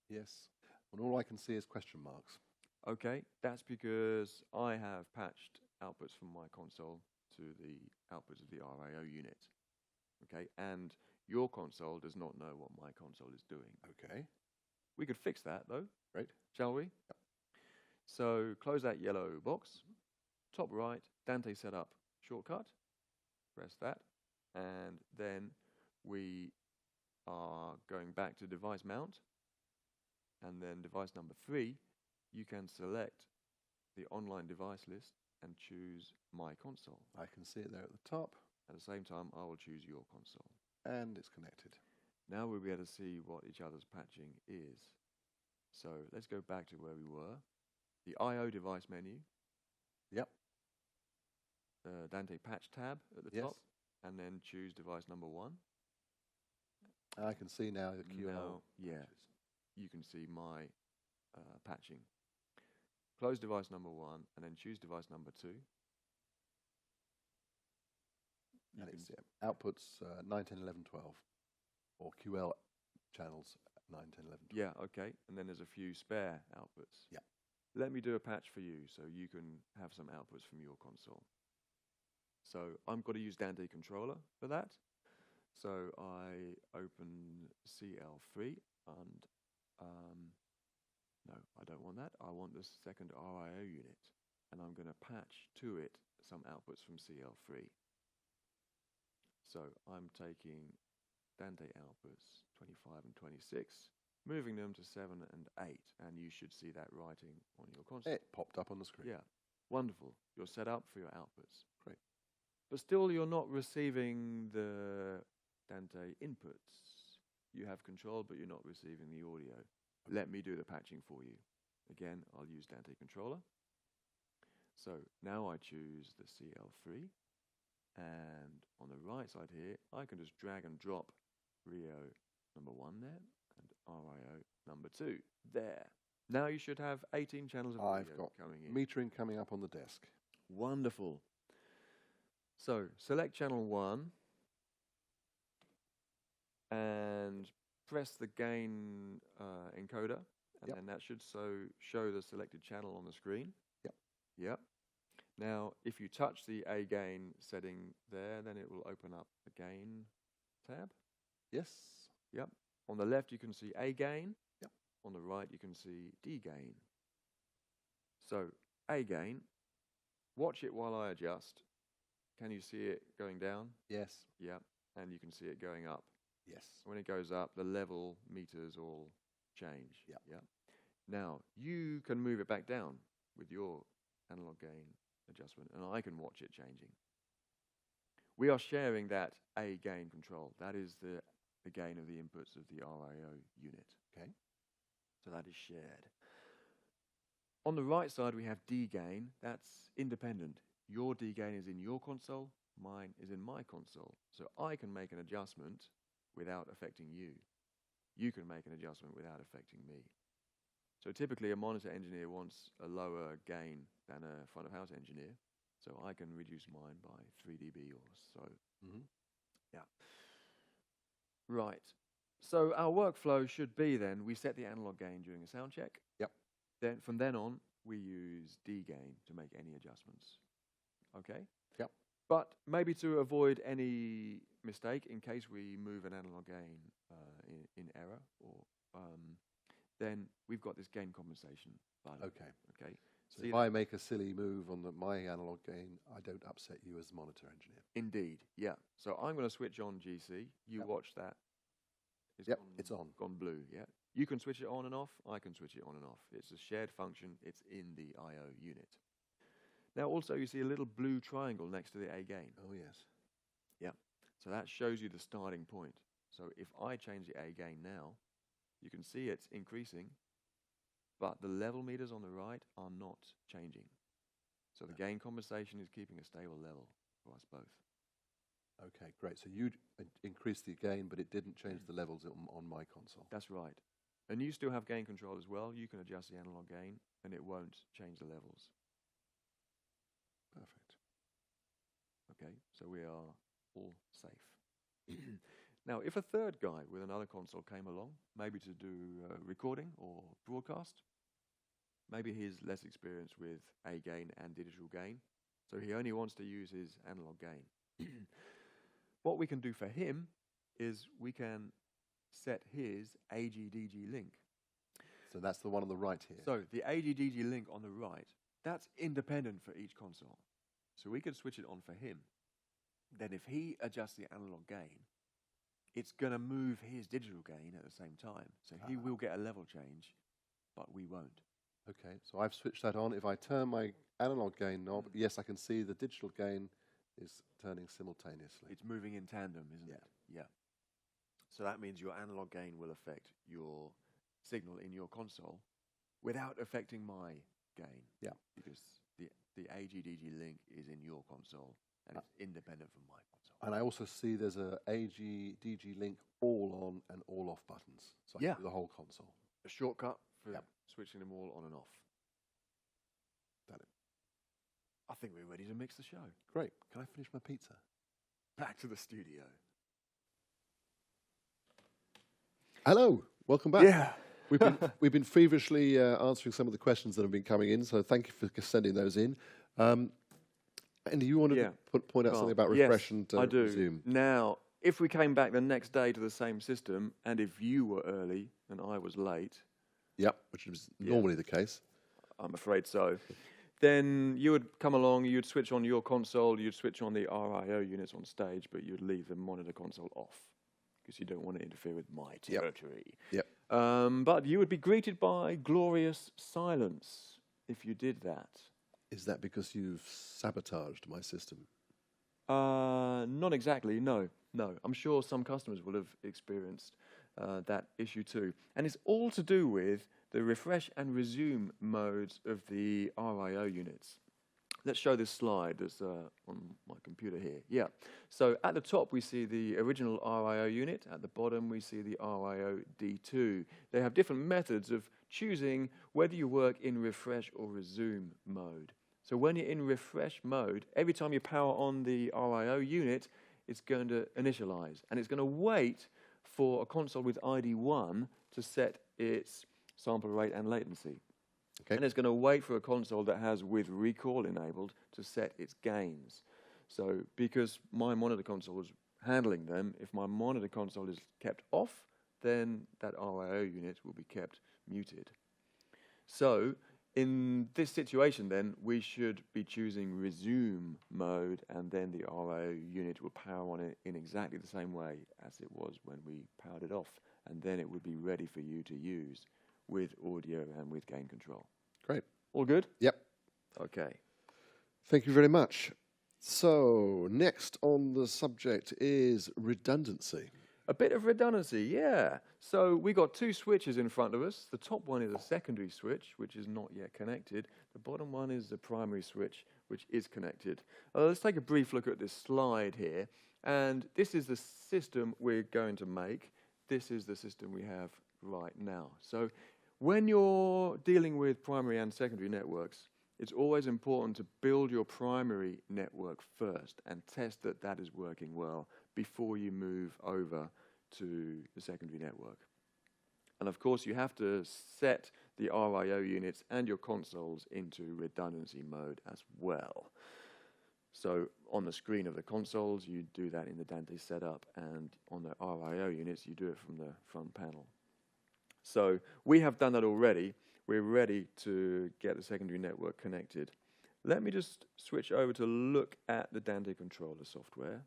Yes. And all I can see is question marks. Okay, that's because I have patched outputs from my console to the outputs of the RIO unit. Okay, and your console does not know what my console is doing. Okay. We could fix that though. Great. Shall we? Yep. So close that yellow box. Top right, Dante setup shortcut. Press that. And then we are going back to device mount. And then device number 3, you can select the online device list and choose my console. I can see it there at the top, At the same time, I will choose your console. and it's connected. Now we'll be able to see what each other's patching is. So let's go back to where we were. The I/O device menu. Yep. The Dante patch tab at the Yes. top, and then choose device number 1. I can see now the QL. Now, yeah, you can see my patching. Close device number 1, and then choose device number 2. And it's outputs 9, 10, 11, 12. Or QL channels 9, 10, 11, 12. Yeah, okay. And then there's a few spare outputs. Yeah. Let me do a patch for you so you can have some outputs from your console. So I'm going to use Dante controller for that. So I open CL3 and no, I don't want that. I want the second RIO unit, and I'm going to patch to it some outputs from CL3. So I'm taking Dante outputs 25 and 26, moving them to 7 and 8, and you should see that writing on your console. It popped up on the screen. Yeah, wonderful. You're set up for your outputs. Great. But still, you're not receiving the Dante inputs. You have control, but you're not receiving the audio. Let me do the patching for you. Again, I'll use Dante controller. So now I choose the CL3. And on the right side here, I can just drag and drop Rio number 1 there and RIO number 2 there. Now you should have 18 channels of I've audio got coming in. metering coming up on the desk. Wonderful. So select channel 1 and press the gain encoder, and Yep. then that should show the selected channel on the screen. Yep. Yep. Now, if you touch the A gain setting there, then it will open up the gain tab. Yes. Yep. On the left, you can see A gain. Yep. On the right, you can see D gain. So, A gain, watch it while I adjust. Can you see it going down? Yes. Yep. And you can see it going up. Yes. When it goes up, the level meters all change. Yep. Yep. Now, you can move it back down with your analog gain adjustment, and I can watch it changing. We are sharing that A gain control. That is the gain of the inputs of the RIO unit. Okay. So that is shared. On the right side, we have D gain. That's independent. Your D gain is in your console, mine is in my console. So I can make an adjustment without affecting you. You can make an adjustment without affecting me. So typically a monitor engineer wants a lower gain than a front of house engineer. So I can reduce mine by 3 dB or so. Mm-hmm. Yeah. Right. So our workflow should be then, we set the analog gain during a sound check. Yep. Then from then on, we use D gain to make any adjustments. Okay? Yep. But maybe to avoid any mistake, in case we move an analog gain in error, or then we've got this gain compensation button. Okay. Okay. So See if that? I make a silly move on my analog gain, I don't upset you as monitor engineer. Indeed. Yeah. So I'm going to switch on GC. You Yep. watch that. Yep, it's on. Gone blue. Yeah. You can switch it on and off. I can switch it on and off. It's a shared function. It's in the I/O unit. Now, also, you see a little blue triangle next to the A gain. Oh, yes. Yeah. So that shows you the starting point. So if I change the A gain now, you can see it's increasing, but the level meters on the right are not changing. So the gain compensation is keeping a stable level for us both. Okay, great. So you increased the gain, but it didn't change the levels on my console. That's right. And you still have gain control as well. You can adjust the analog gain, and it won't change the levels. Perfect. Okay, so we are all safe. Now, if a third guy with another console came along, maybe to do recording or broadcast, maybe he's less experienced with A gain and digital gain, so he only wants to use his analog gain. What we can do for him is we can set his AGDG link. So that's the one on the right here. So the AGDG link on the right, that's independent for each console. So we could switch it on for him. Then if he adjusts the analog gain, it's going to move his digital gain at the same time. So he will get a level change, but we won't. Okay, so I've switched that on. If I turn my analog gain knob, yes, I can see the digital gain is turning simultaneously. It's moving in tandem, isn't it? Yeah. So that means your analog gain will affect your signal in your console without affecting my gain. Yeah. Because the AGDG link is in your console and it's independent from my console. And I also see there's a AGDG link all on and all off buttons. So I can do the whole console. A shortcut for switching them all on and off. Done it. I think we're ready to mix the show. Great. Can I finish my pizza? Back to the studio. Hello. Welcome back. Yeah. We've been feverishly answering some of the questions that have been coming in, so thank you for sending those in. Andy, you wanted to point out something about refresh and I do. resume. Now, if we came back the next day to the same system, and if you were early and I was late, Yep, which is normally the case. I'm afraid so, then you would come along, you'd switch on your console, you'd switch on the RIO units on stage, but you'd leave the monitor console off because you don't want to interfere with my territory. Yep. But you would be greeted by glorious silence if you did that. Is that because you've sabotaged my system? Not exactly, no. I'm sure some customers will have experienced that issue too. And it's all to do with the refresh and resume modes of the RIO units. Let's show this slide that's on my computer here. Yeah. So at the top we see the original RIO unit. At the bottom we see the RIO D2. They have different methods of choosing whether you work in refresh or resume mode. So when you're in refresh mode, every time you power on the RIO unit, it's going to initialize. And it's going to wait for a console with ID 1 to set its sample rate and latency. Okay. And it's going to wait for a console that has with recall enabled to set its gains. So because my monitor console is handling them, if my monitor console is kept off, then that RIO unit will be kept muted. So in this situation then, we should be choosing resume mode, and then the RIO unit will power on it in exactly the same way as it was when we powered it off. And then it would be ready for you to use with audio and with gain control. Great. All good? Yep. Okay. Thank you very much. So next on the subject is redundancy. A bit of redundancy, yeah. So we got two switches in front of us. The top one is a secondary switch, which is not yet connected. The bottom one is the primary switch, which is connected. Let's take a brief look at this slide here. And this is the system we're going to make. This is the system we have right now. So when you're dealing with primary and secondary networks, it's always important to build your primary network first and test that that is working well before you move over to the secondary network. And of course, you have to set the RIO units and your consoles into redundancy mode as well. So on the screen of the consoles, you do that in the Dante setup, and on the RIO units, you do it from the front panel. So we have done that already. We're ready to get the secondary network connected. Let me just switch over to look at the Dante controller software.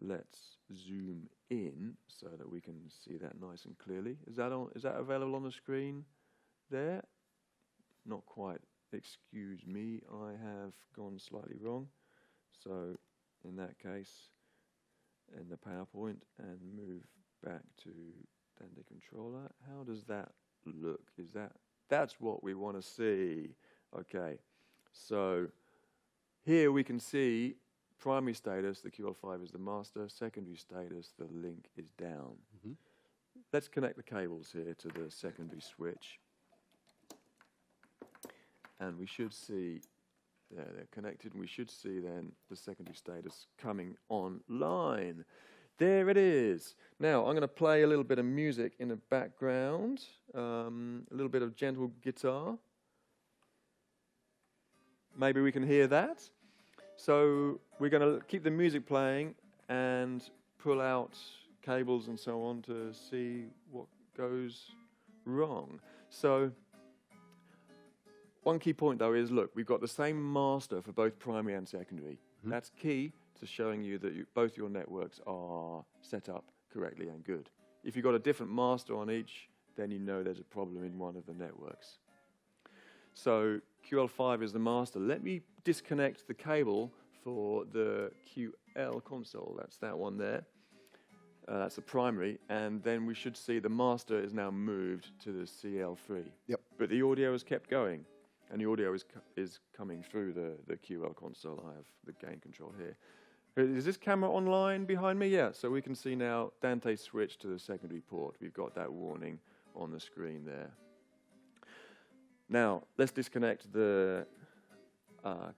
Let's zoom in so that we can see that nice and clearly. Is that available on the screen there? Not quite. Excuse me, I have gone slightly wrong. So in that case, in the PowerPoint, and move back to Dante controller. How does that look? That's what we want to see. Okay, so here we can see primary status, the QL5 is the master, secondary status, the link is down. Mm-hmm. Let's connect the cables here to the secondary switch. And we should see, there they're connected, and we should see then the secondary status coming online. There it is. Now, I'm going to play a little bit of music in the background, a little bit of gentle guitar. Maybe we can hear that. So we're going to keep the music playing and pull out cables and so on to see what goes wrong. So one key point, though, is, look, we've got the same master for both primary and secondary. Mm-hmm. That's key to showing you that both your networks are set up correctly and good. If you've got a different master on each, then you know there's a problem in one of the networks. So QL5 is the master. Let me disconnect the cable for the QL console. That's that one there. That's the primary, and then we should see the master is now moved to the CL3. Yep. But the audio is kept going, and the audio is coming through the QL console. I have the gain control here. Is this camera online behind me? Yeah, so we can see now Dante switched to the secondary port. We've got that warning on the screen there. Now, let's disconnect the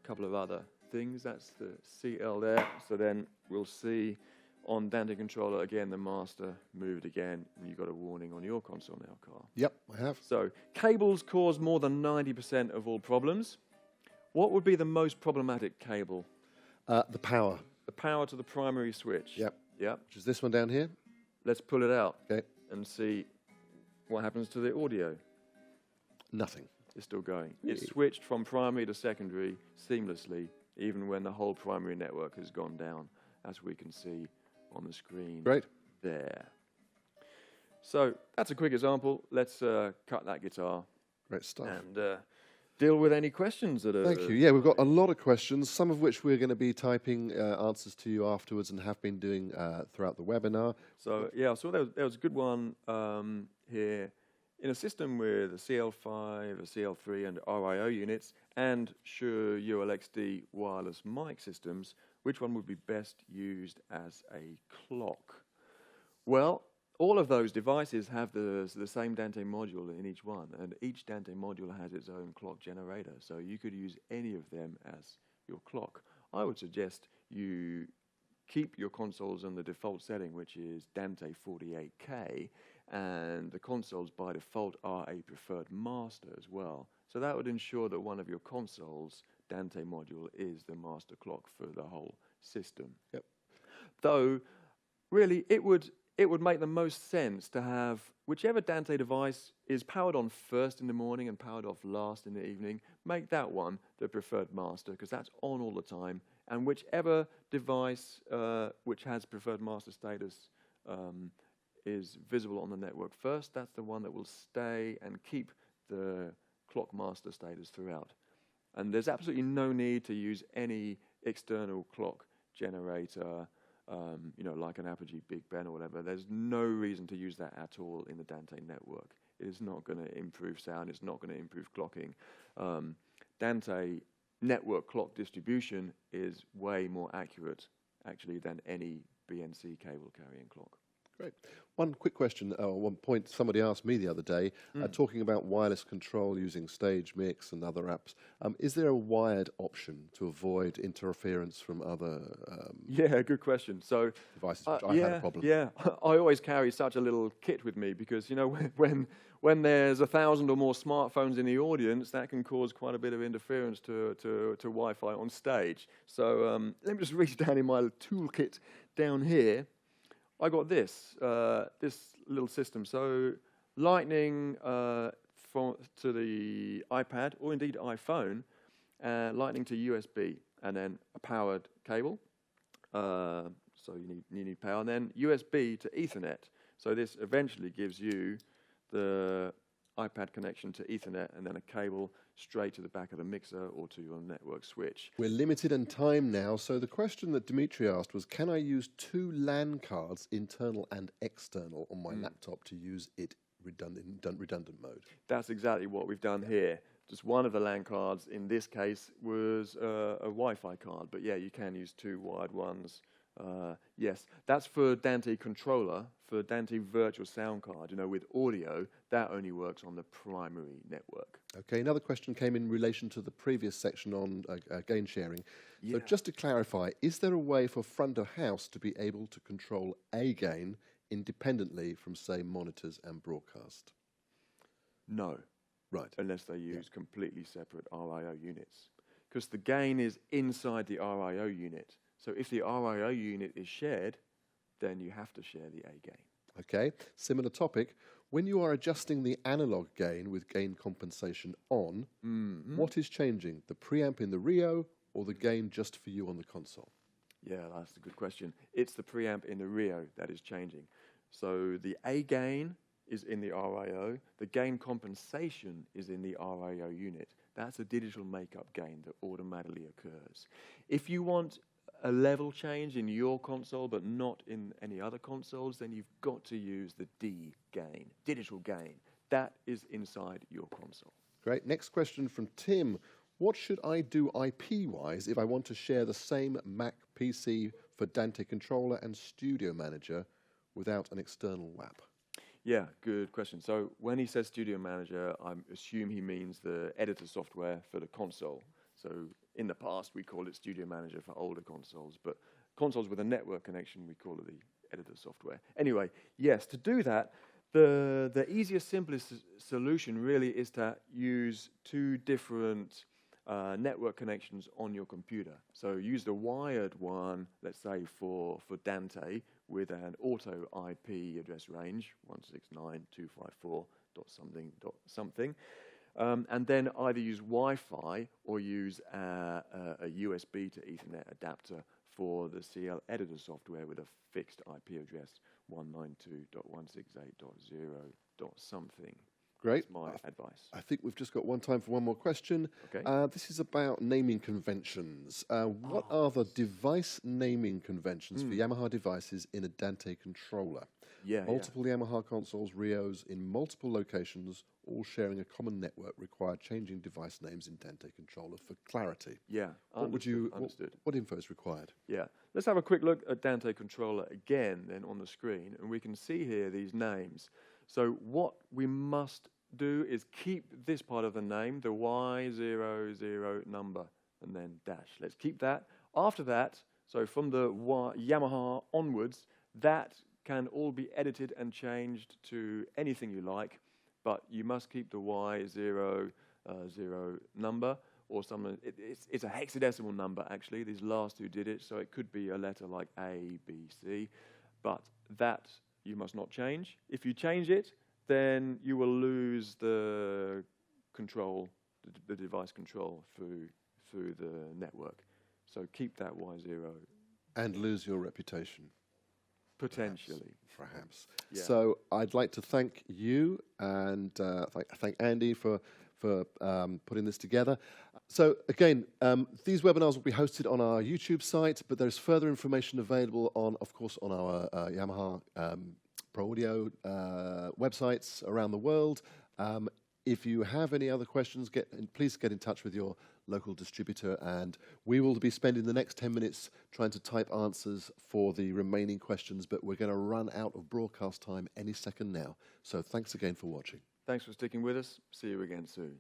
couple of other things. That's the CL there. So then we'll see on Dante controller, again, the master moved again, and you've got a warning on your console now, Karl. Yep, I have. So cables cause more than 90% of all problems. What would be the most problematic cable? The power, The power to the primary switch. Yep. Yep. which is this one down here. Let's pull it out Okay, and see what happens to the audio. nothing. It's still going. It's switched from primary to secondary seamlessly, even when the whole primary network has gone down, as we can see on the screen Great. there. So that's a quick example. Let's cut that guitar Great stuff. and deal with any questions that are... Thank you. Yeah, we've got a lot of questions, some of which we're going to be typing answers to you afterwards and have been doing throughout the webinar. So, yeah, so there was a good one here. In a system with a CL5, a CL3, and RIO units, and Shure ULXD wireless mic systems, which one would be best used as a clock? Well, all of those devices have the same Dante module in each one, and each Dante module has its own clock generator, so you could use any of them as your clock. I would suggest you keep your consoles on the default setting, which is Dante 48K, and the consoles by default are a preferred master as well. So that would ensure that one of your consoles' Dante module is the master clock for the whole system. Yep. Though, really, it would make the most sense to have whichever Dante device is powered on first in the morning and powered off last in the evening, make that one the preferred master, because that's on all the time. And whichever device which has preferred master status is visible on the network first, that's the one that will stay and keep the clock master status throughout. And there's absolutely no need to use any external clock generator, like an Apogee Big Ben or whatever. There's no reason to use that at all in the Dante network. It is not going to improve sound. It's not going to improve clocking. Dante network clock distribution is way more accurate, actually, than any BNC cable carrying clock. Great. One quick question, one point somebody asked me the other day, talking about wireless control using StageMix and other apps. Is there a wired option to avoid interference from other Yeah, good question. So devices, which I've had a problem? Yeah, I always carry such a little kit with me because, when there's 1,000 or more smartphones in the audience, that can cause quite a bit of interference to Wi-Fi on stage. So let me just reach down in my toolkit down here. I got this little system. So lightning to the iPad, or indeed iPhone, lightning to USB, and then a powered cable. So you need power, and then USB to Ethernet. So this eventually gives you the iPad connection to Ethernet, and then a cable straight to the back of the mixer or to your network switch. We're limited in time now, so the question that Dimitri asked was, can I use 2 LAN cards, internal and external, on my laptop to use it redundant mode? That's exactly what we've done here. Just one of the LAN cards in this case was a Wi-Fi card, but yeah, you can use 2 wired ones. Yes, that's for Dante controller. For Dante virtual sound card, with audio, that only works on the primary network. Okay, another question came in relation to the previous section on gain sharing. Yeah. So just to clarify, is there a way for front of house to be able to control a gain independently from, say, monitors and broadcast? No. Right. Unless they use completely separate RIO units. Because the gain is inside the RIO unit. So if the RIO unit is shared, then you have to share the A gain. Okay, similar topic. When you are adjusting the analog gain with gain compensation on, what is changing? The preamp in the Rio or the gain just for you on the console? Yeah, that's a good question. It's the preamp in the Rio that is changing. So the A gain is in the RIO. The gain compensation is in the RIO unit. That's a digital makeup gain that automatically occurs. If you want a level change in your console but not in any other consoles, then you've got to use the D gain, digital gain. That is inside your console. Great. Next question from Tim. What should I do IP-wise if I want to share the same Mac PC for Dante Controller and Studio Manager without an external WAP? Yeah, good question. So when he says Studio Manager, I assume he means the editor software for the console. So in the past, we called it Studio Manager for older consoles, but consoles with a network connection, we call it the editor software. Anyway, yes, to do that, the easiest, simplest solution really is to use two different network connections on your computer. So use the wired one, let's say for Dante, with an auto IP address range, 169.254.something, and then either use Wi-Fi or use a USB to Ethernet adapter for the CL editor software with a fixed IP address, 192.168.0.something. Great. That's my advice. I think we've just got time for one more question. Okay. This is about naming conventions. What are the device naming conventions for Yamaha devices in a Dante controller? Multiple Yamaha consoles, Rios in multiple locations, all sharing a common network, require changing device names in Dante controller for clarity. Yeah. Understood. What info is required? Yeah. Let's have a quick look at Dante controller again then on the screen, and we can see here these names. So what we must do is keep this part of the name, the Y00 number, and then dash. Let's keep that. After that, so from the Yamaha onwards, that can all be edited and changed to anything you like, but you must keep the Y00 number, or it's a hexadecimal number actually, these last two digits, so it could be a letter like A, B, C, but that you must not change. If you change it, then you will lose the control, the device control through the network. So keep that Y0. And lose your reputation. Potentially. Perhaps. Yeah. So I'd like to thank you and thank Andy for putting this together. So again, these webinars will be hosted on our YouTube site, but there's further information available on, of course, on our Yamaha Pro Audio websites around the world. If you have any other questions, please get in touch with your local distributor, and we will be spending the next 10 minutes trying to type answers for the remaining questions, but we're going to run out of broadcast time any second now. So thanks again for watching. Thanks for sticking with us. See you again soon.